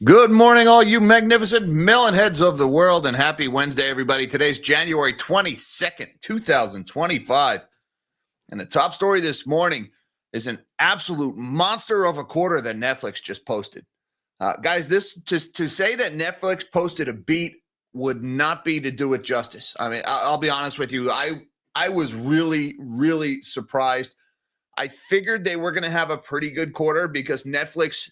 Good morning, all you magnificent melon heads of the world, and happy Wednesday, everybody. Today's January 22nd, 2025. And the top story this morning is an absolute monster of a quarter that Netflix just posted. Guys, this to say that Netflix posted a beat would not be to do it justice. I mean, I'll be honest with you. I was really, really surprised. I figured they were going to have a pretty good quarter because Netflix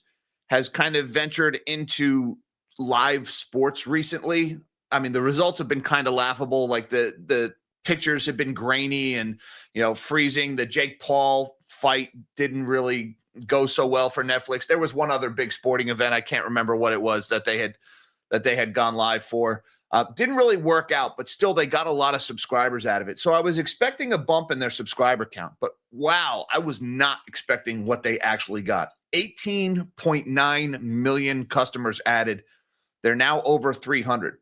has kind of ventured into live sports recently. I mean, the results have been kind of laughable. Like the pictures have been grainy and, freezing. The Jake Paul fight didn't really go so well for Netflix. There was one other big sporting event. I can't remember what it was that they had gone live for. Didn't really work out, but still they got a lot of subscribers out of it. So I was expecting a bump in their subscriber count, but wow, I was not expecting what they actually got. 18.9 million customers added. They're now over 300.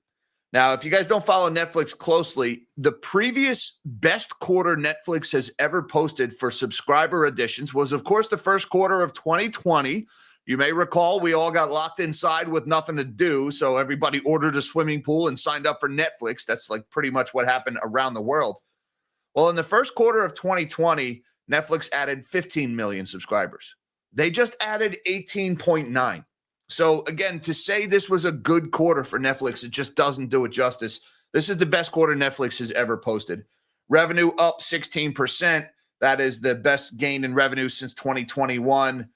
Now, if you guys don't follow Netflix closely, the previous best quarter Netflix has ever posted for subscriber additions was, of course, the first quarter of 2020. You may recall we all got locked inside with nothing to do, so everybody ordered a swimming pool and signed up for Netflix. That's like pretty much what happened around the world. Well, in the first quarter of 2020, Netflix added 15 million subscribers. They just added 18.9. So again, to say this was a good quarter for Netflix, it just doesn't do it justice. This is the best quarter Netflix has ever posted. Revenue up 16%. That is the best gain in revenue since 2021.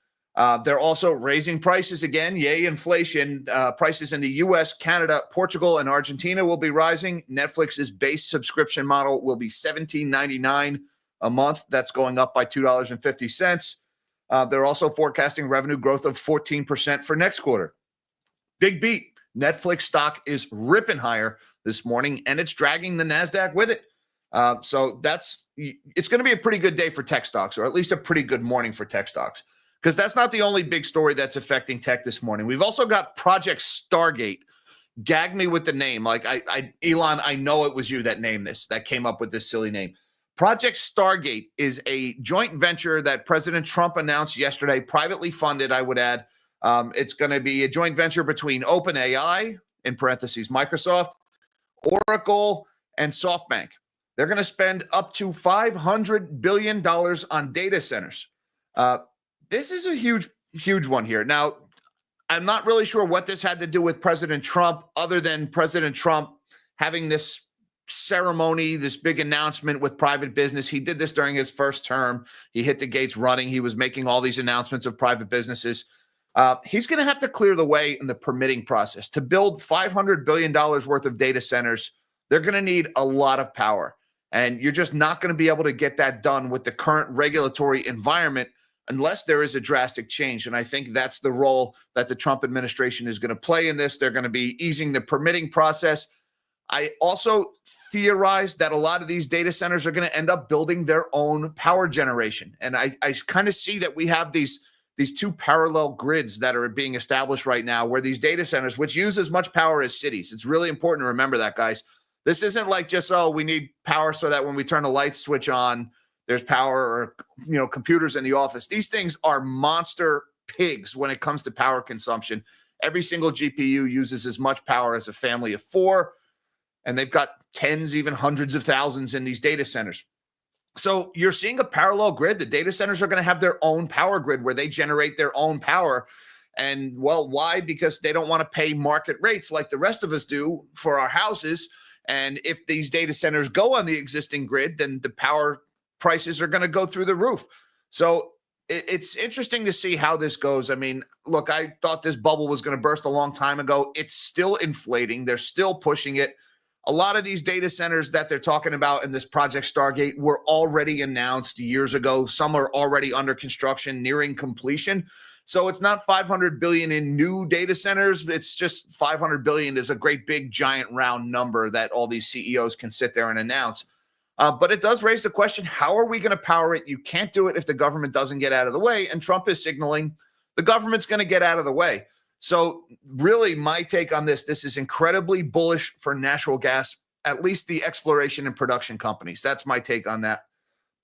They're also raising prices again. Yay, inflation. Prices in the U.S., Canada, Portugal, and Argentina will be rising. Netflix's base subscription model will be $17.99 a month. That's going up by $2.50. They're also forecasting revenue growth of 14% for next quarter. Big beat. Netflix stock is ripping higher this morning, and it's dragging the NASDAQ with it. So it's going to be a pretty good day for tech stocks, or at least a pretty good morning for tech stocks. Because that's not the only big story that's affecting tech this morning. We've also got Project Stargate. Gag me with the name. Like, Elon, I know it was you that named this, that came up with this silly name. Project Stargate is a joint venture that President Trump announced yesterday, privately funded, I would add. It's going to be a joint venture between OpenAI, in parentheses, Microsoft, Oracle, and SoftBank. They're going to spend up to $500 billion on data centers. This is a huge, huge one here. Now, I'm not really sure what this had to do with President Trump, other than President Trump having this ceremony, this big announcement with private business. He did this during his first term. He hit the gates running. He was making all these announcements of private businesses. He's going to have to clear the way in the permitting process. To build $500 billion worth of data centers, they're going to need a lot of power. And you're just not going to be able to get that done with the current regulatory environment unless there is a drastic change. And I think that's the role that the Trump administration is going to play in this. They're going to be easing the permitting process. I also theorize that a lot of these data centers are going to end up building their own power generation. And I kind of see that we have these two parallel grids that are being established right now, where these data centers, which use as much power as cities. It's really important to remember that, guys. This isn't like just, we need power so that when we turn the light switch on, there's power, or computers in the office. These things are monster pigs when it comes to power consumption. Every single GPU uses as much power as a family of four, and they've got tens, even hundreds of thousands in these data centers. So you're seeing a parallel grid. The data centers are going to have their own power grid where they generate their own power. And well, why? Because they don't want to pay market rates like the rest of us do for our houses. And if these data centers go on the existing grid, then the power prices are going to go through the roof. So it's interesting to see how this goes. I mean, look, I thought this bubble was going to burst a long time ago. It's still inflating. They're still pushing it. A lot of these data centers that they're talking about in this Project Stargate were already announced years ago. Some are already under construction, nearing completion. So it's not 500 billion in new data centers. It's just 500 billion is a great big giant round number that all these CEOs can sit there and announce. But it does raise the question, how are we going to power it? You can't do it if the government doesn't get out of the way. And Trump is signaling the government's going to get out of the way. So really, my take on this is incredibly bullish for natural gas, at least the exploration and production companies. That's my take on that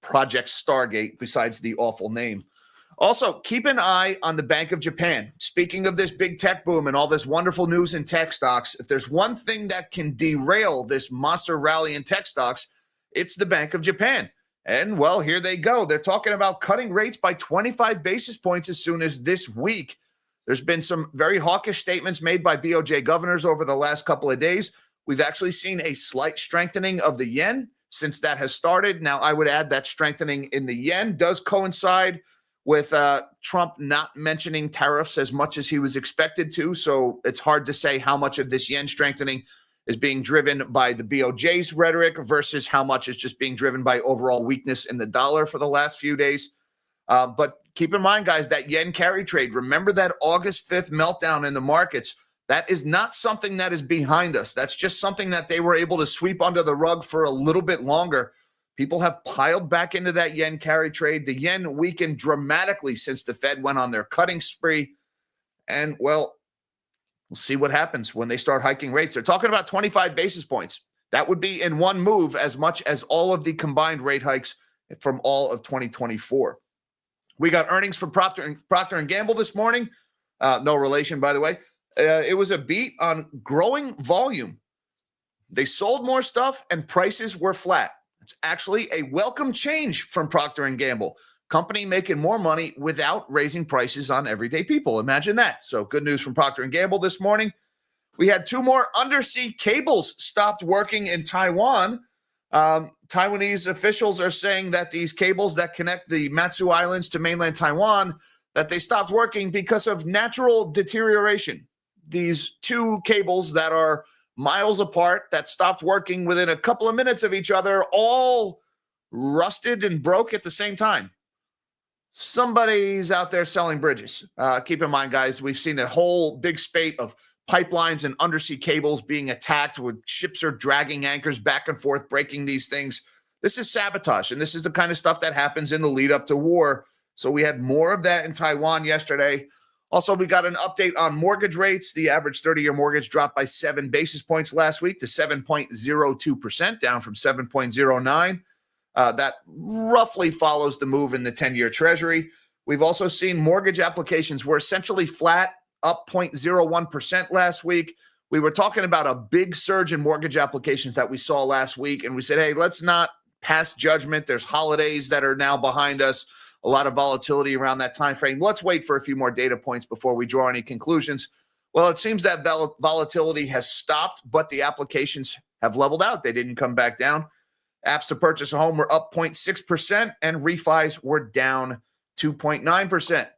Project Stargate, besides the awful name. Also, keep an eye on the Bank of Japan. Speaking of this big tech boom and all this wonderful news in tech stocks, if there's one thing that can derail this monster rally in tech stocks, it's the Bank of Japan. And, well, here they go. They're talking about cutting rates by 25 basis points as soon as this week. There's been some very hawkish statements made by BOJ governors over the last couple of days. We've actually seen a slight strengthening of the yen since that has started. Now, I would add that strengthening in the yen does coincide with Trump not mentioning tariffs as much as he was expected to. So it's hard to say how much of this yen strengthening is being driven by the BOJ's rhetoric versus how much is just being driven by overall weakness in the dollar for the last few days. But keep in mind, guys, that yen carry trade, remember that August 5th meltdown in the markets, that is not something that is behind us. That's just something that they were able to sweep under the rug for a little bit longer. People have piled back into that yen carry trade. The yen weakened dramatically since the Fed went on their cutting spree. And, well, we'll see what happens when they start hiking rates. They're talking about 25 basis points. That would be in one move as much as all of the combined rate hikes from all of 2024. We got earnings from Procter & Gamble this morning. No relation, by the way. It was a beat on growing volume. They sold more stuff and prices were flat. It's actually a welcome change from Procter & Gamble. Company making more money without raising prices on everyday people. Imagine that. So good news from Procter & Gamble this morning. We had 2 more undersea cables stopped working in Taiwan. Taiwanese officials are saying that these cables that connect the Matsu Islands to mainland Taiwan, that they stopped working because of natural deterioration. These 2 cables that are miles apart that stopped working within a couple of minutes of each other, all rusted and broke at the same time. Somebody's out there selling bridges. Keep in mind, guys, we've seen a whole big spate of pipelines and undersea cables being attacked where ships are dragging anchors back and forth, breaking these things. This is sabotage, and this is the kind of stuff that happens in the lead up to war. So we had more of that in Taiwan yesterday. Also, we got an update on mortgage rates. The average 30-year mortgage dropped by 7 basis points last week to 7.02%, down from 7.09. That roughly follows the move in the 10-year Treasury. We've also seen mortgage applications were essentially flat, up 0.01% last week. We were talking about a big surge in mortgage applications that we saw last week, and we said, hey, let's not pass judgment. There's holidays that are now behind us. A lot of volatility around that time frame. Let's wait for a few more data points before we draw any conclusions. Well, it seems that volatility has stopped, but the applications have leveled out. They didn't come back down. Apps to purchase a home were up 0.6%, and refis were down 2.9%.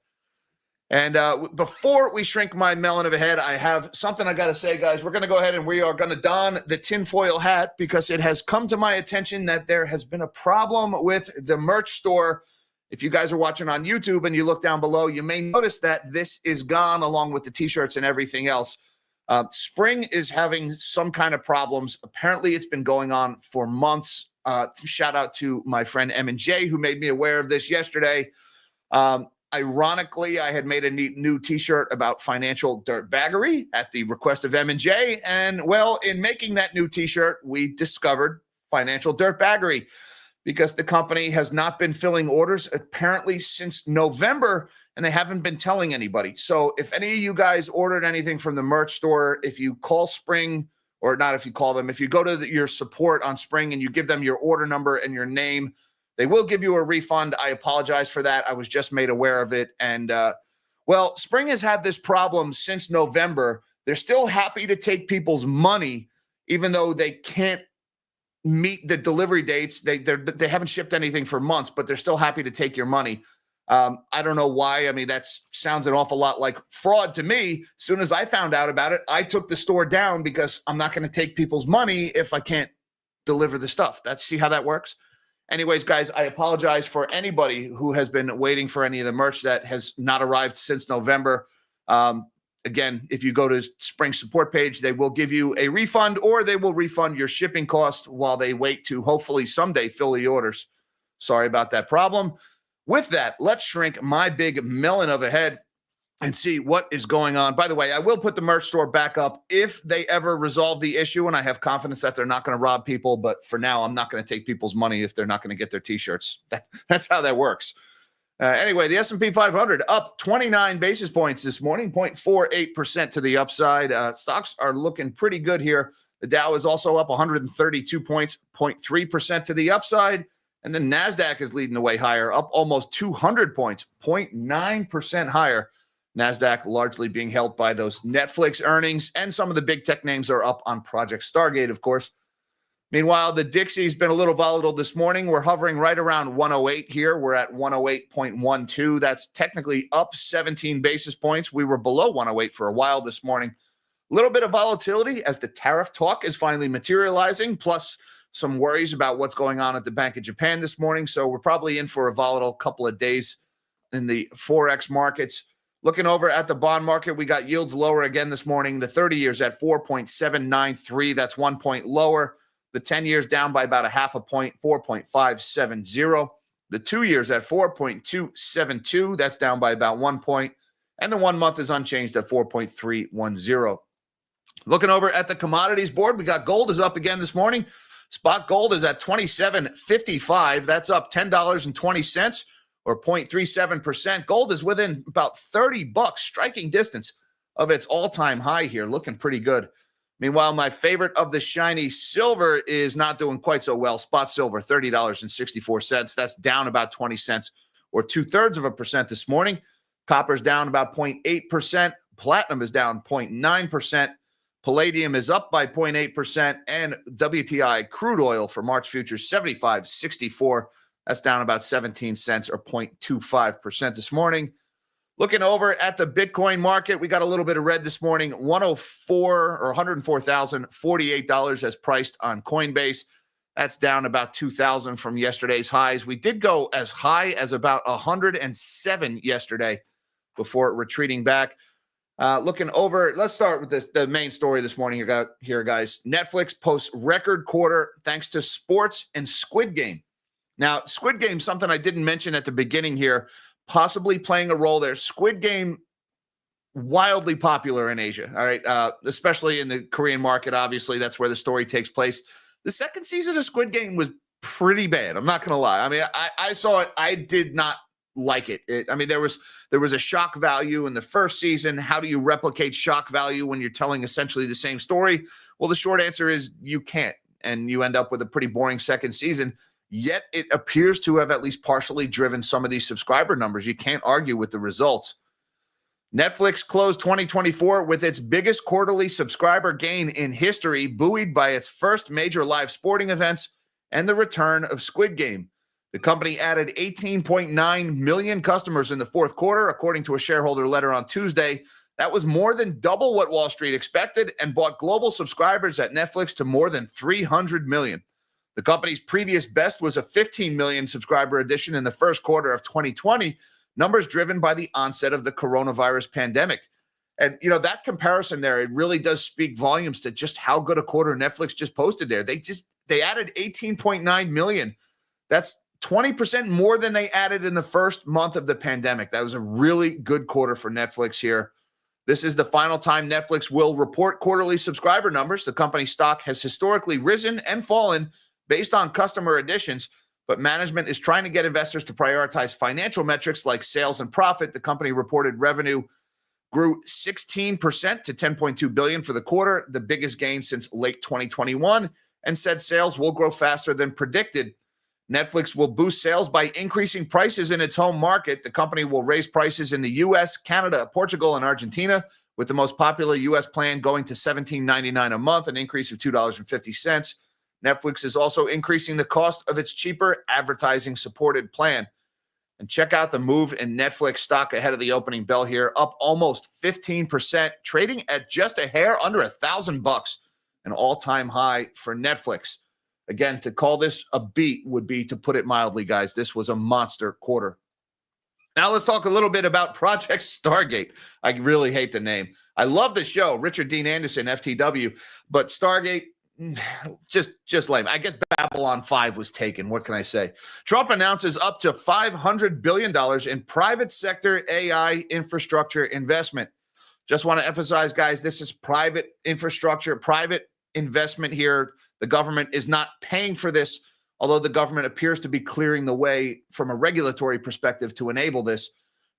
And before we shrink my melon of a head, I have something I got to say, guys. We're going to go ahead and we are going to don the tinfoil hat because it has come to my attention that there has been a problem with the merch store. If you guys are watching on YouTube and you look down below, you may notice that this is gone along with the T-shirts and everything else. Spring is having some kind of problems. Apparently, it's been going on for months. Shout out to my friend M&J who made me aware of this yesterday. Ironically, I had made a neat new T-shirt about financial dirtbaggery at the request of M&J. And, well, in making that new T-shirt, we discovered financial dirtbaggery because the company has not been filling orders apparently since November, and they haven't been telling anybody. So if any of you guys ordered anything from the merch store, if you call Spring, or not if you call them, if you go to your support on Spring and you give them your order number and your name, they will give you a refund. I apologize for that. I was just made aware of it. And, well, Spring has had this problem since November. They're still happy to take people's money, even though they can't meet the delivery dates. They haven't shipped anything for months, but they're still happy to take your money. I don't know why. I mean, that sounds an awful lot like fraud to me. As soon as I found out about it, I took the store down because I'm not going to take people's money if I can't deliver the stuff. See how that works? Anyways, guys, I apologize for anybody who has been waiting for any of the merch that has not arrived since November. Again, if you go to Spring support page, they will give you a refund or they will refund your shipping cost while they wait to hopefully someday fill the orders. Sorry about that problem. With that, let's shrink my big melon of a head and see what is going on. By the way, I will put the merch store back up if they ever resolve the issue, and I have confidence that they're not going to rob people. But for now, I'm not going to take people's money if they're not going to get their T-shirts. That's how that works. Anyway, the S&P 500 up 29 basis points this morning, 0.48% to the upside. Stocks are looking pretty good here. The Dow is also up 132 points, 0.3% to the upside. And the NASDAQ is leading the way higher, up almost 200 points, 0.9% higher. NASDAQ largely being helped by those Netflix earnings, and some of the big tech names are up on Project Stargate, of course. Meanwhile, the Dixie's been a little volatile this morning. We're hovering right around 108 here. We're at 108.12. That's technically up 17 basis points. We were below 108 for a while this morning. A little bit of volatility as the tariff talk is finally materializing, plus some worries about what's going on at the Bank of Japan this morning. So we're probably in for a volatile couple of days in the Forex markets. Looking over at the bond market, we got yields lower again this morning. The 30 years at 4.793. That's 1 point lower. The 10 years down by about a half a point, 4.570. The 2 years at 4.272. That's down by about 1 point. And the 1 month is unchanged at 4.310. Looking over at the commodities board, we got gold is up again this morning. Spot gold is at $27.55. That's up $10.20 or 0.37%. Gold is within about $30, striking distance of its all-time high here, looking pretty good. Meanwhile, my favorite of the shiny silver is not doing quite so well. Spot silver, $30.64. That's down about 20 cents or 2/3% this morning. Copper's down about 0.8%. Platinum is down 0.9%. Palladium is up by 0.8%. And WTI crude oil for March futures, 75.64. That's down about 17 cents or 0.25% this morning. Looking over at the Bitcoin market, we got a little bit of red this morning. $104,048 as priced on Coinbase. That's down about 2,000 from yesterday's highs. We did go as high as about 107 yesterday before retreating back. Looking over, let's start with the main story this morning here, guys. Netflix posts record quarter thanks to sports and Squid Game. Now, Squid Game, something I didn't mention at the beginning here, possibly playing a role there. Squid Game, wildly popular in Asia, all right, especially in the Korean market. Obviously, that's where the story takes place. The second season of Squid Game was pretty bad. I'm not going to lie. I mean, I saw it. I did not like it. I mean, there was a shock value in the first season. How do you replicate shock value when you're telling essentially the same story? Well, the short answer is you can't, and you end up with a pretty boring second season. Yet it appears to have at least partially driven some of these subscriber numbers. You can't argue with the results. Netflix closed 2024 with its biggest quarterly subscriber gain in history, buoyed by its first major live sporting events and the return of Squid Game. The company added 18.9 million customers in the fourth quarter, according to a shareholder letter on Tuesday. That was more than double what Wall Street expected and brought global subscribers at Netflix to more than 300 million. The company's previous best was a 15 million subscriber addition in the first quarter of 2020, numbers driven by the onset of the coronavirus pandemic. And, you know, that comparison there, it really does speak volumes to just how good a quarter Netflix just posted there. They added 18.9 million. That's 20% more than they added in the first month of the pandemic. That was a really good quarter for Netflix here. This is the final time Netflix will report quarterly subscriber numbers. The company's stock has historically risen and fallen based on customer additions, but management is trying to get investors to prioritize financial metrics like sales and profit. The company reported revenue grew 16% to $10.2 billion for the quarter, the biggest gain since late 2021, and said sales will grow faster than predicted. Netflix will boost sales by increasing prices in its home market. The company will raise prices in the U.S., Canada, Portugal, and Argentina, with the most popular U.S. plan going to $17.99 a month, an increase of $2.50. Netflix is also increasing the cost of its cheaper advertising-supported plan. And check out the move in Netflix stock ahead of the opening bell here, up almost 15%, trading at just a hair under $1,000, an all-time high for Netflix. Again, to call this a beat would be to put it mildly, guys. This was a monster quarter. Now let's talk a little bit about Project Stargate. I really hate the name. I love the show, Richard Dean Anderson, FTW, but Stargate, just lame. I guess Babylon 5 was taken. What can I say? Trump announces up to $500 billion in private sector AI infrastructure investment. Just want to emphasize, guys, this is private infrastructure, private investment here. The government is not paying for this. although the government appears to be clearing the way from a regulatory perspective to enable this.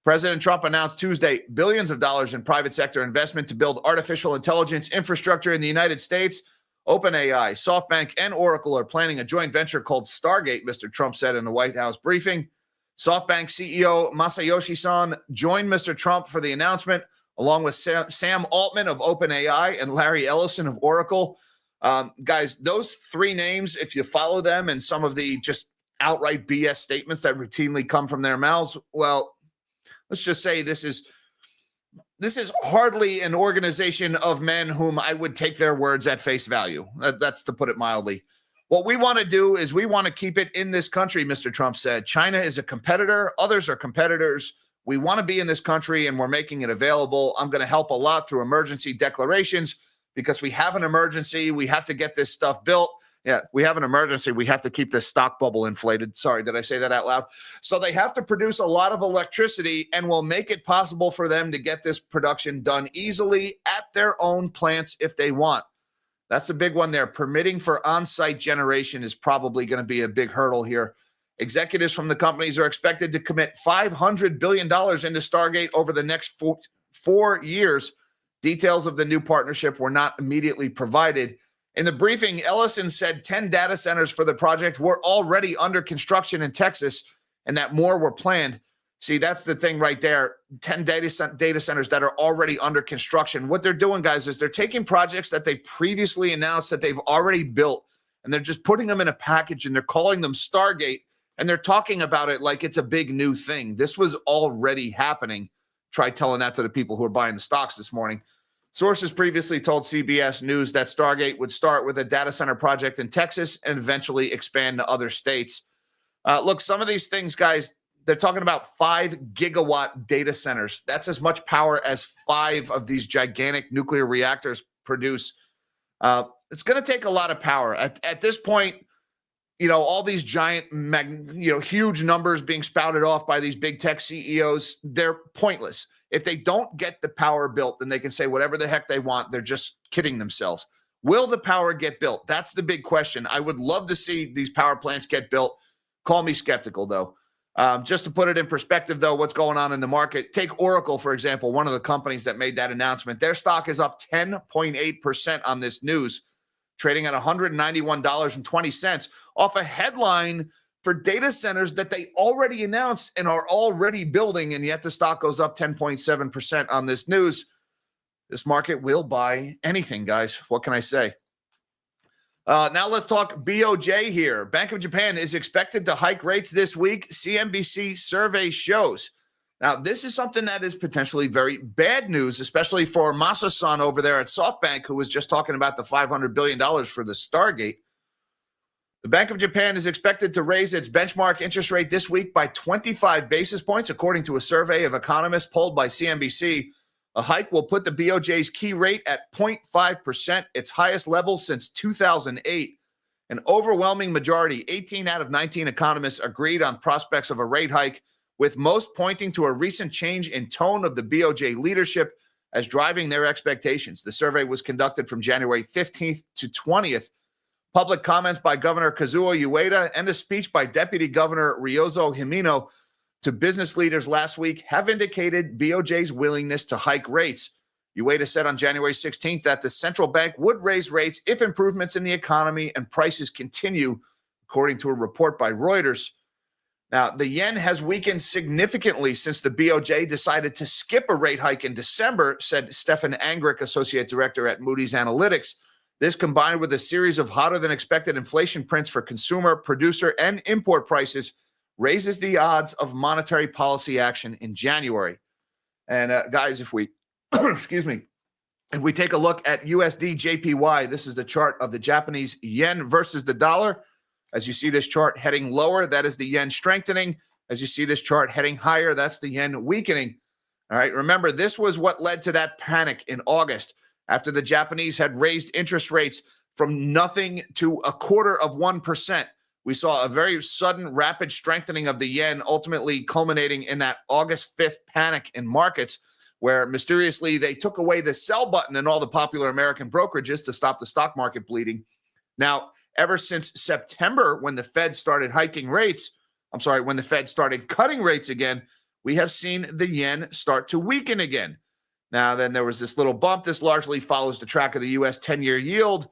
President Trump announced Tuesday billions of dollars in private sector investment to build artificial intelligence infrastructure in the United States. OpenAI, SoftBank, and Oracle are planning a joint venture called Stargate, Mr. Trump said in a White House briefing. SoftBank CEO Masayoshi Son joined Mr. Trump for the announcement, along with Sam Altman of OpenAI and Larry Ellison of Oracle. Guys, those three names, if you follow them and some of the just outright BS statements that routinely come from their mouths, well, let's just say this is hardly an organization of men whom I would take their words at face value. That's to put it mildly. What we want to do is we want to keep it in this country, Mr. Trump said. China is a competitor. Others are competitors. We want to be in this country, and we're making it available. I'm going to help a lot through emergency declarations because we have an emergency. We have to get this stuff built. Yeah, we have an emergency. We have to keep this stock bubble inflated. Sorry, did I say that out loud? So they have to produce a lot of electricity, and we'll make it possible for them to get this production done easily at their own plants if they want. That's a big one there. Permitting for on-site generation is probably going to be a big hurdle here. Executives from the companies are expected to commit $500 billion into Stargate over the next 4 years. Details of the new partnership were not immediately provided. In the briefing, Ellison said 10 data centers for the project were already under construction in Texas and that more were planned. See, that's the thing right there. 10 data centers that are already under construction. What they're doing, guys, is they're taking projects that they previously announced that they've already built, and they're just putting them in a package, and they're calling them Stargate, and they're talking about it like it's a big new thing. This was already happening. Try telling that to the people who are buying the stocks this morning. Sources previously told CBS News that Stargate would start with a data center project in Texas and eventually expand to other states. Look, some of these things, guys, they're talking about 5 gigawatt data centers. That's as much power as 5 of these gigantic nuclear reactors produce. It's going to take a lot of power. At this point, you know, all these giant, huge numbers being spouted off by these big tech CEOs, they're pointless. If they don't get the power built, then they can say whatever the heck they want. They're just kidding themselves. Will the power get built? That's the big question. I would love to see these power plants get built. Call me skeptical, though. Just to put it in perspective, though, what's going on in the market. Take Oracle, for example, one of the companies that made that announcement. Their stock is up 10.8% on this news, trading at $191.20 off a headline for data centers that they already announced and are already building, and yet the stock goes up 10.7% on this news. This market will buy anything, guys. What can I say? Now let's talk BOJ here. Bank of Japan is expected to hike rates this week, CNBC survey shows. Now, this is something that is potentially very bad news, especially for Masa-san over there at SoftBank, who was just talking about the $500 billion for the Stargate. The Bank of Japan is expected to raise its benchmark interest rate this week by 25 basis points, according to a survey of economists polled by CNBC. A hike will put the BOJ's key rate at 0.5%, its highest level since 2008. An overwhelming majority, 18 out of 19 economists, agreed on prospects of a rate hike, with most pointing to a recent change in tone of the BOJ leadership as driving their expectations. The survey was conducted from January 15th to 20th. Public comments by Governor Kazuo Ueda and a speech by Deputy Governor Ryozo Himino to business leaders last week have indicated BOJ's willingness to hike rates. Ueda said on January 16th that the central bank would raise rates if improvements in the economy and prices continue, according to a report by Reuters. Now, the yen has weakened significantly since the BOJ decided to skip a rate hike in December, said Stefan Angrick, Associate Director at Moody's Analytics. This, combined with a series of hotter-than-expected inflation prints for consumer, producer, and import prices, raises the odds of monetary policy action in January. And guys, if we, excuse me, if we take a look at USD JPY, this is the chart of the Japanese yen versus the dollar. As you see this chart heading lower, that is the yen strengthening. As you see this chart heading higher, that's the yen weakening. All right, remember, this was what led to that panic in August after the Japanese had raised interest rates from nothing to 0.25%. We saw a very sudden, rapid strengthening of the yen, ultimately culminating in that August 5th panic in markets, where mysteriously they took away the sell button in all the popular American brokerages to stop the stock market bleeding. Now, ever since September when the Fed started hiking rates. When the Fed started cutting rates again, we have seen the yen start to weaken again. Now, then there was this little bump. This largely follows the track of the U.S. 10-year yield.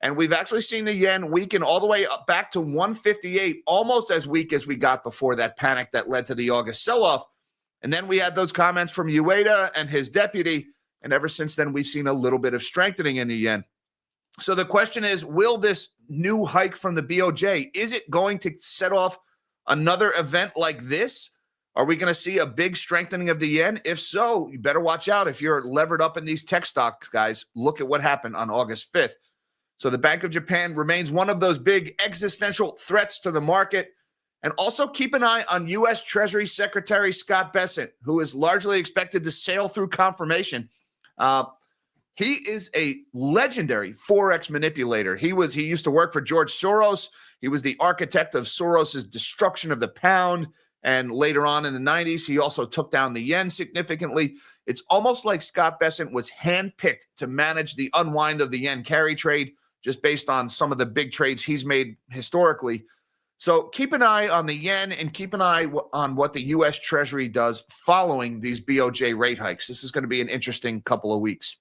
And we've actually seen the yen weaken all the way up back to 158, almost as weak as we got before that panic that led to the August sell-off. And then we had those comments from Ueda and his deputy. And ever since then, we've seen a little bit of strengthening in the yen. So the question is, will this new hike from the BOJ, is it going to set off another event like this? Are we going to see a big strengthening of the yen? If so, you better watch out. If you're levered up in these tech stocks, guys, look at what happened on August 5th. So the Bank of Japan remains one of those big existential threats to the market. And also keep an eye on U.S. Treasury Secretary Scott Bessent, who is largely expected to sail through confirmation. He is a legendary Forex manipulator. He used to work for George Soros. He was the architect of Soros's destruction of the pound. And later on in the 90s, he also took down the yen significantly. It's almost like Scott Bessent was handpicked to manage the unwind of the yen carry trade, just based on some of the big trades he's made historically. So keep an eye on the yen and keep an eye on what the U.S. Treasury does following these BOJ rate hikes. This is going to be an interesting couple of weeks.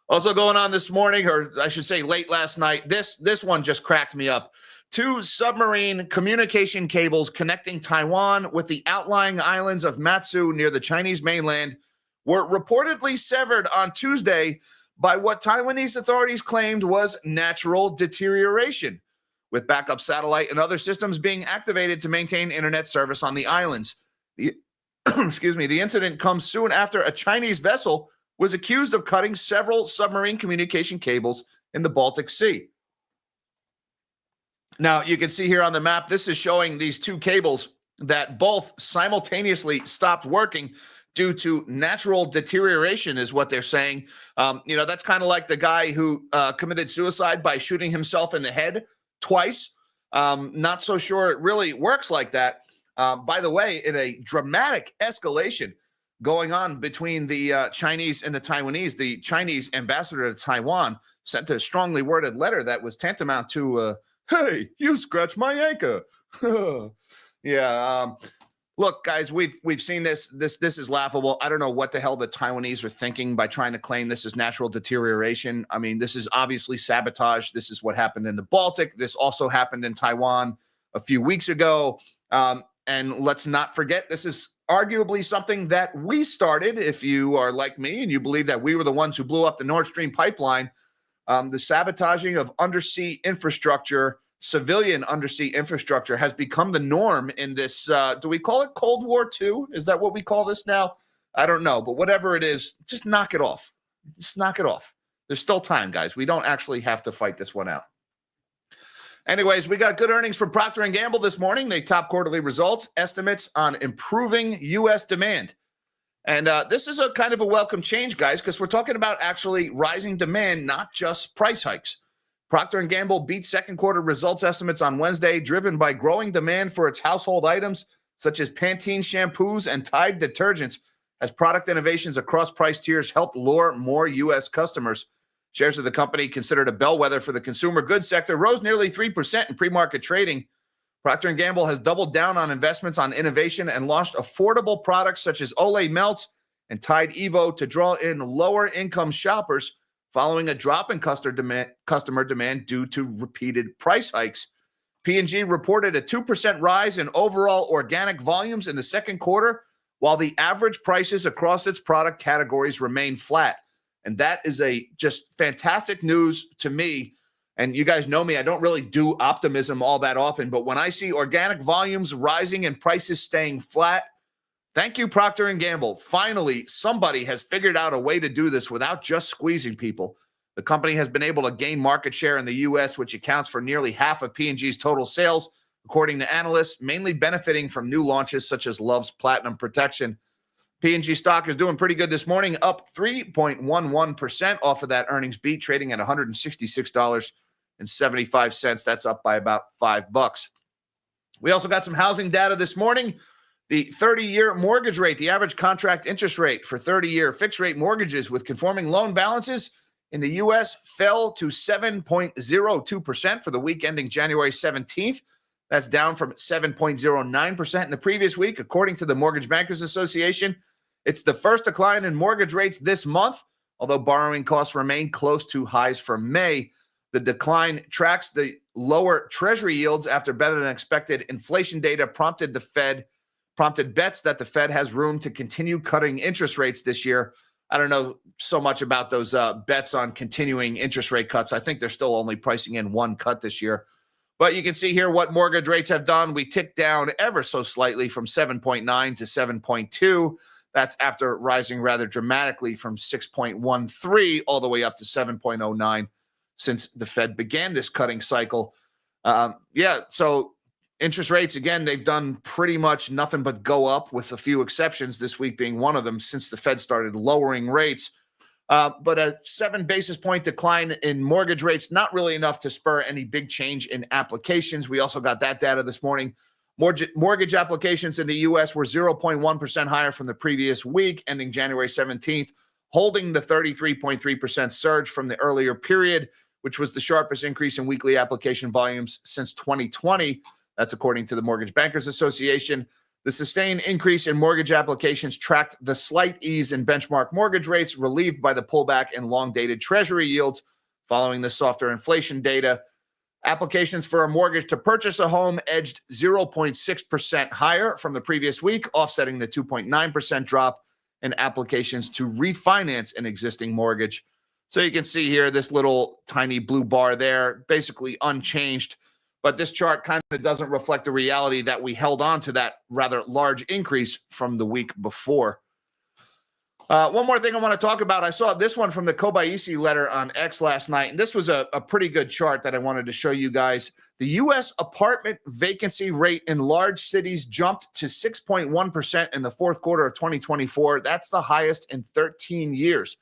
Also going on this morning, or I should say late last night, this one just cracked me up. 2 submarine communication cables connecting Taiwan with the outlying islands of Matsu near the Chinese mainland were reportedly severed on Tuesday by what Taiwanese authorities claimed was natural deterioration, with backup satellite and other systems being activated to maintain internet service on the islands. The incident comes soon after a Chinese vessel was accused of cutting several submarine communication cables in the Baltic Sea. Now, you can see here on the map, this is showing these 2 cables that both simultaneously stopped working due to natural deterioration, is what they're saying. That's kind of like the guy who committed suicide by shooting himself in the head twice. Not so sure it really works like that. By the way, in a dramatic escalation going on between the Chinese and the Taiwanese, the Chinese ambassador to Taiwan sent a strongly worded letter that was tantamount to, hey, you scratched my anchor. Yeah. Look, guys, we've seen this. This is laughable. I don't know what the hell the Taiwanese are thinking by trying to claim this is natural deterioration. I mean, this is obviously sabotage. This is what happened in the Baltic. This also happened in Taiwan a few weeks ago. And let's not forget, this is arguably something that we started. If you are like me and you believe that we were the ones who blew up the Nord Stream pipeline, the sabotaging of undersea infrastructure, civilian undersea infrastructure, has become the norm in this. Do we call it Cold War II? Is that what we call this now? I don't know. But whatever it is, just knock it off. Just knock it off. There's still time, guys. We don't actually have to fight this one out. Anyways, we got good earnings from Procter & Gamble this morning. They top quarterly results, estimates on improving U.S. demand. And this is a kind of a welcome change, guys, because we're talking about actually rising demand, not just price hikes. Procter & Gamble beat second quarter results estimates on Wednesday, driven by growing demand for its household items, such as Pantene shampoos and Tide detergents, as product innovations across price tiers helped lure more U.S. customers. Shares of the company, considered a bellwether for the consumer goods sector, rose nearly 3% in pre-market trading. Procter & Gamble has doubled down on investments on innovation and launched affordable products such as Olay Melts and Tide Evo to draw in lower-income shoppers following a drop in customer demand due to repeated price hikes. P&G reported a 2% rise in overall organic volumes in the second quarter, while the average prices across its product categories remain flat. And that is just fantastic news to me. And you guys know me, I don't really do optimism all that often, but when I see organic volumes rising and prices staying flat, thank you, Procter & Gamble. Finally, somebody has figured out a way to do this without just squeezing people. The company has been able to gain market share in the U.S., which accounts for nearly half of P&G's total sales, according to analysts, mainly benefiting from new launches such as Love's Platinum Protection. P&G stock is doing pretty good this morning, up 3.11% off of that earnings beat, trading at $166.75. That's up by about $5. We also got some housing data this morning. The 30-year mortgage rate, the average contract interest rate for 30-year fixed-rate mortgages with conforming loan balances in the U.S. fell to 7.02% for the week ending January 17th. That's down from 7.09% in the previous week, according to the Mortgage Bankers Association. It's the first decline in mortgage rates this month, although borrowing costs remain close to highs for May. The decline tracks the lower Treasury yields after better than expected inflation data prompted bets that the Fed has room to continue cutting interest rates this year. I don't know so much about those bets on continuing interest rate cuts. I think they're still only pricing in one cut this year. But you can see here what mortgage rates have done. We ticked down ever so slightly from 7.9 to 7.2. That's after rising rather dramatically from 6.13 all the way up to 7.09 since the Fed began this cutting cycle. So interest rates, again, they've done pretty much nothing but go up, with a few exceptions, this week being one of them, since the Fed started lowering rates. But a 7 basis point decline in mortgage rates, not really enough to spur any big change in applications. We also got that data this morning. Mortgage applications in the U.S. were 0.1% higher from the previous week, ending January 17th, holding the 33.3% surge from the earlier period, which was the sharpest increase in weekly application volumes since 2020. That's according to the Mortgage Bankers Association. The sustained increase in mortgage applications tracked the slight ease in benchmark mortgage rates, relieved by the pullback in long-dated Treasury yields following the softer inflation data. Applications for a mortgage to purchase a home edged 0.6% higher from the previous week, offsetting the 2.9% drop in applications to refinance an existing mortgage. So you can see here this little tiny blue bar there, basically unchanged. But this chart kind of doesn't reflect the reality that we held on to that rather large increase from the week before. One more thing I want to talk about. I saw this one from the Kobayashi letter on X last night, and this was a pretty good chart that I wanted to show you guys. The U.S. apartment vacancy rate in large cities jumped to 6.1% in the fourth quarter of 2024. That's the highest in 13 years.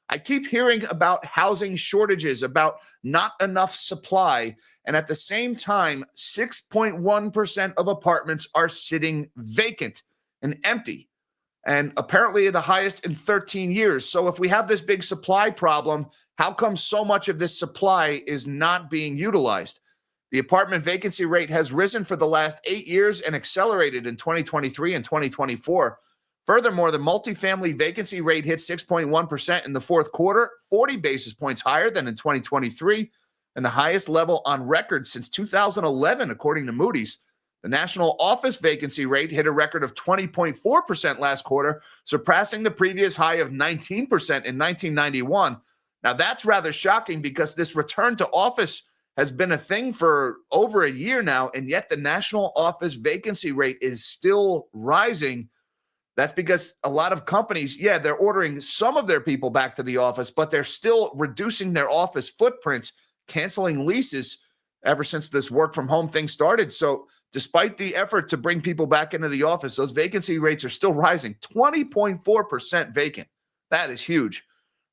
I keep hearing about housing shortages, about not enough supply, and at the same time, 6.1% of apartments are sitting vacant and empty, and apparently the highest in 13 years. So if we have this big supply problem, how come so much of this supply is not being utilized? The apartment vacancy rate has risen for the last 8 years and accelerated in 2023 and 2024. Furthermore, the multifamily vacancy rate hit 6.1% in the fourth quarter, 40 basis points higher than in 2023, and the highest level on record since 2011, according to Moody's. The national office vacancy rate hit a record of 20.4% last quarter, surpassing the previous high of 19% in 1991. Now, that's rather shocking because this return to office has been a thing for over a year now, and yet the national office vacancy rate is still rising. That's because a lot of companies, they're ordering some of their people back to the office, but they're still reducing their office footprints, canceling leases ever since this work from home thing started. So despite the effort to bring people back into the office, those vacancy rates are still rising. 20.4% vacant. That is huge.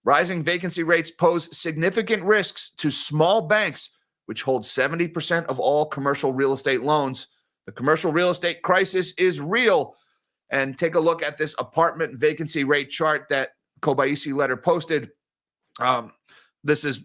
Rising vacancy rates pose significant risks to small banks, which hold 70% of all commercial real estate loans. The commercial real estate crisis is real. And take a look at this apartment vacancy rate chart that Kobayashi letter posted. This is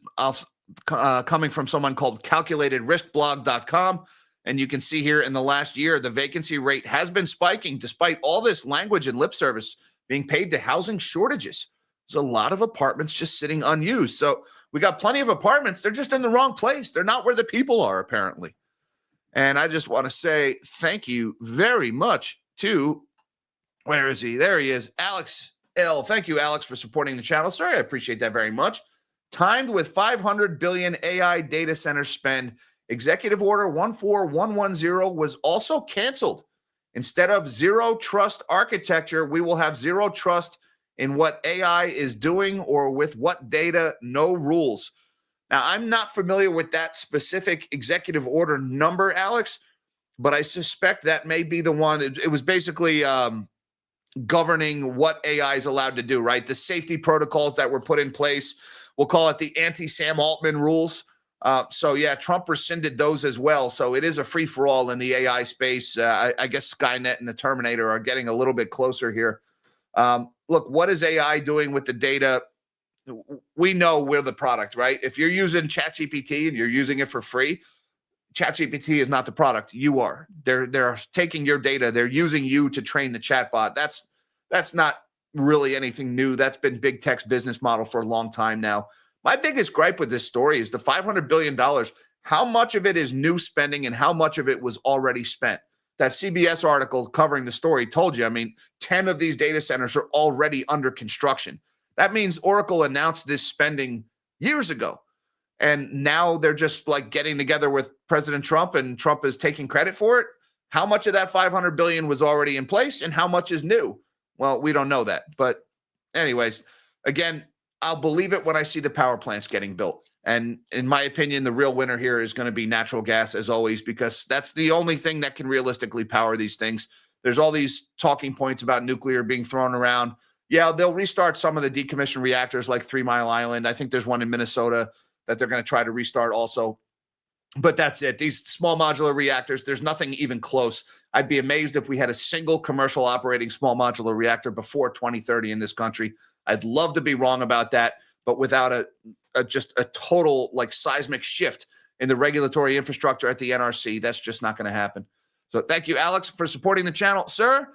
coming from someone called calculatedriskblog.com. And you can see here in the last year, the vacancy rate has been spiking despite all this language and lip service being paid to housing shortages. There's a lot of apartments just sitting unused. So we got plenty of apartments. They're just in the wrong place. They're not where the people are, apparently. And I just want to say thank you very much to, where is he? There he is. Alex L. Thank you, Alex, for supporting the channel. Sorry, I appreciate that very much. Timed with 500 billion AI data center spend, Executive Order 14110 was also canceled. Instead of zero trust architecture, we will have zero trust in what AI is doing or with what data, no rules. Now, I'm not familiar with that specific executive order number, Alex, but I suspect that may be the one. It was basically governing what AI is allowed to do, right? The safety protocols that were put in place. We'll call it the anti-Sam Altman rules. Trump rescinded those as well. So it is a free-for-all in the AI space. I guess Skynet and the Terminator are getting a little bit closer here. Look, what is AI doing with the data? we know we're the product, right? If you're using ChatGPT and you're using it for free, ChatGPT is not the product. You are. They're taking your data. They're using you to train the chatbot. That's not really anything new. That's been big tech's business model for a long time now. My biggest gripe with this story is the $500 billion. How much of it is new spending and how much of it was already spent? That CBS article covering the story told you, 10 of these data centers are already under construction. That means Oracle announced this spending years ago. And now they're just like getting together with President Trump, and Trump is taking credit for it. How much of that 500 billion was already in place and how much is new? Well, we don't know that. But anyways, again, I'll believe it when I see the power plants getting built. And in my opinion, the real winner here is going to be natural gas, as always, because that's the only thing that can realistically power these things. There's all these talking points about nuclear being thrown around. Yeah, they'll restart some of the decommissioned reactors like 3 Mile Island. I think there's one in Minnesota that they're going to try to restart also. But that's it. These small modular reactors, there's nothing even close. I'd be amazed if we had a single commercial operating small modular reactor before 2030 in this country. I'd love to be wrong about that, but without just a total like seismic shift in the regulatory infrastructure at the NRC, that's just not going to happen. So thank you, Alex, for supporting the channel, sir.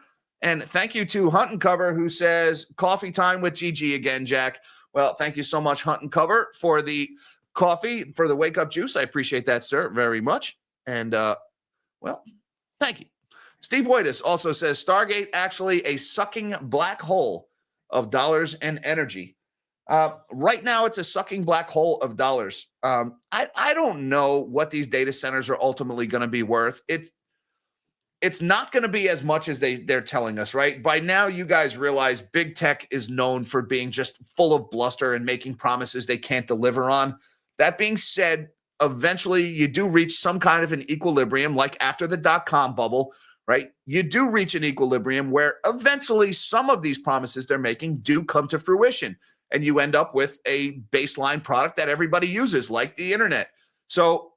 And thank you to Hunt and Cover, who says, coffee time with GG again, Jack. Well, thank you so much, Hunt and Cover, for the coffee, for the wake up juice. I appreciate that, sir, very much. And well, thank you. Steve Waitis also says Stargate actually a sucking black hole of dollars and energy. Right now, it's a sucking black hole of dollars. I don't know what these data centers are ultimately going to be worth. It's not going to be as much as they're telling us, right? By now, you guys realize big tech is known for being just full of bluster and making promises they can't deliver on. That being said, eventually you do reach some kind of an equilibrium, like after the dot-com bubble, right? You do reach an equilibrium where eventually some of these promises they're making do come to fruition, and you end up with a baseline product that everybody uses, like the internet. So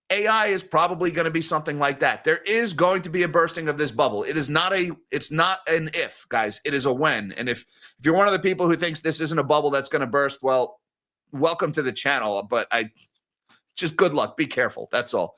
AI is probably going to be something like that. There is going to be a bursting of this bubble. It's not an if, guys. It is a when. And if you're one of the people who thinks this isn't a bubble that's going to burst, well, welcome to the channel. But just good luck. Be careful. That's all.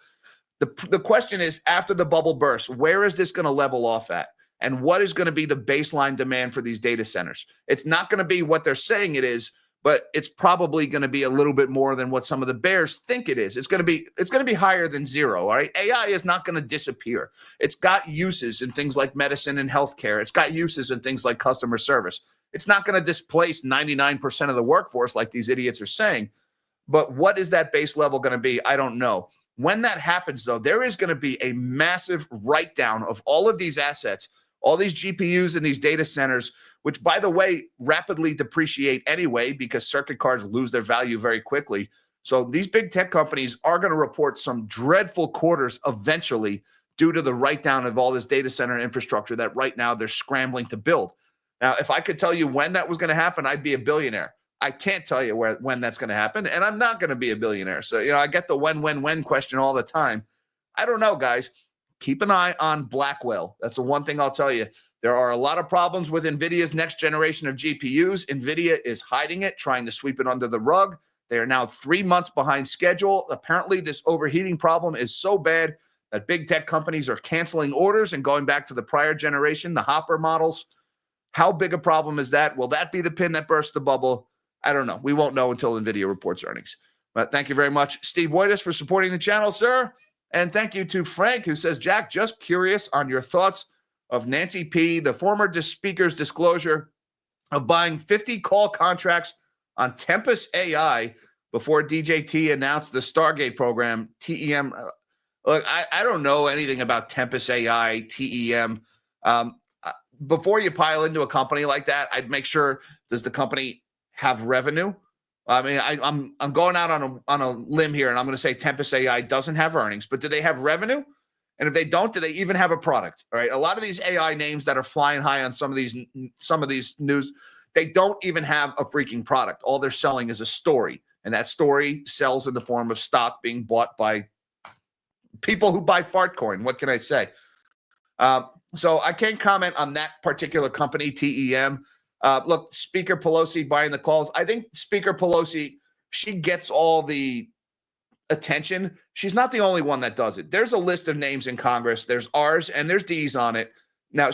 The question is, after the bubble bursts, where is this going to level off at? And what is going to be the baseline demand for these data centers? It's not going to be what they're saying it is, but it's probably going to be a little bit more than what some of the bears think it is. It's going to be higher than zero. All right. AI is not going to disappear. It's got uses in things like medicine and healthcare. It's got uses in things like customer service. It's not going to displace 99% of the workforce like these idiots are saying. But what is that base level going to be? I don't know. When that happens, though, there is going to be a massive write down of all of these assets, all these GPUs in these data centers, which, by the way, rapidly depreciate anyway because circuit cards lose their value very quickly. So these big tech companies are going to report some dreadful quarters eventually due to the write-down of all this data center infrastructure that right now they're scrambling to build. Now, if I could tell you when that was going to happen, I'd be a billionaire. I can't tell you when that's going to happen, and I'm not going to be a billionaire. So, I get the when question all the time. I don't know, guys. Keep an eye on Blackwell. That's the one thing I'll tell you. There are a lot of problems with NVIDIA's next generation of GPUs. NVIDIA is hiding it, trying to sweep it under the rug. They are now 3 months behind schedule. Apparently, this overheating problem is so bad that big tech companies are canceling orders and going back to the prior generation, the Hopper models. How big a problem is that? Will that be the pin that bursts the bubble? I don't know. We won't know until NVIDIA reports earnings. But thank you very much, Steve Waitis, for supporting the channel, sir. And thank you to Frank, who says, Jack, just curious on your thoughts of Nancy P., the former speaker's disclosure of buying 50 call contracts on Tempest AI before DJT announced the Stargate program, TEM. Look, I don't know anything about Tempest AI, TEM. Before you pile into a company like that, I'd make sure, does the company have revenue? I mean, I'm going out on a limb here, and I'm going to say Tempest AI doesn't have earnings, but do they have revenue? And if they don't, do they even have a product? All right, a lot of these AI names that are flying high on some of these news, they don't even have a freaking product. All they're selling is a story, and that story sells in the form of stock being bought by people who buy Fartcoin. What can I say? So I can't comment on that particular company, TEM. Look, Speaker Pelosi buying the calls. I think Speaker Pelosi, she gets all the attention. She's not the only one that does it. There's a list of names in Congress. There's R's and there's D's on it. Now,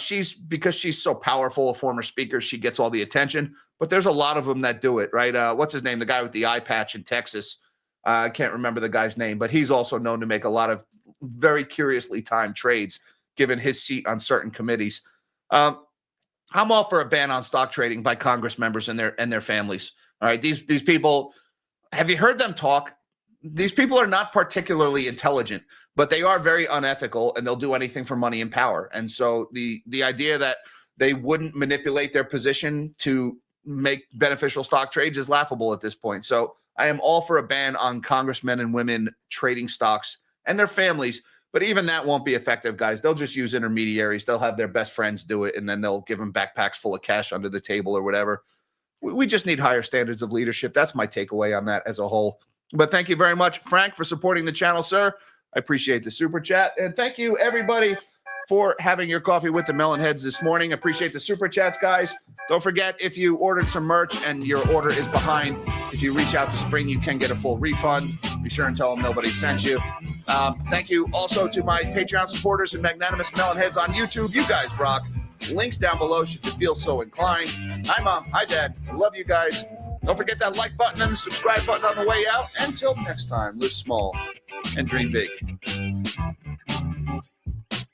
because she's so powerful, a former speaker, she gets all the attention. But there's a lot of them that do it, right? What's his name? The guy with the eye patch in Texas. I can't remember the guy's name, but he's also known to make a lot of very curiously timed trades, given his seat on certain committees. I'm all for a ban on stock trading by Congress members and their families. All right, these people, have you heard them talk? These people are not particularly intelligent, but they are very unethical, and they'll do anything for money and power. And so the idea that they wouldn't manipulate their position to make beneficial stock trades is laughable at this point. So I am all for a ban on congressmen and women trading stocks and their families, but even that won't be effective, guys. They'll just use intermediaries. They'll have their best friends do it, and then they'll give them backpacks full of cash under the table or whatever. We just need higher standards of leadership. That's my takeaway on that as a whole. But thank you very much, Frank, for supporting the channel, sir. I appreciate the super chat. And thank you, everybody, for having your coffee with the Melonheads this morning. Appreciate the super chats, guys. Don't forget, if you ordered some merch and your order is behind, if you reach out to Spring, you can get a full refund. Be sure and tell them nobody sent you. Thank you also to my Patreon supporters and magnanimous Melonheads on YouTube. You guys rock. Links down below should you feel so inclined. Hi, Mom. Hi, Dad. I love you guys. Don't forget that like button and the subscribe button on the way out. Until next time, live small and dream big.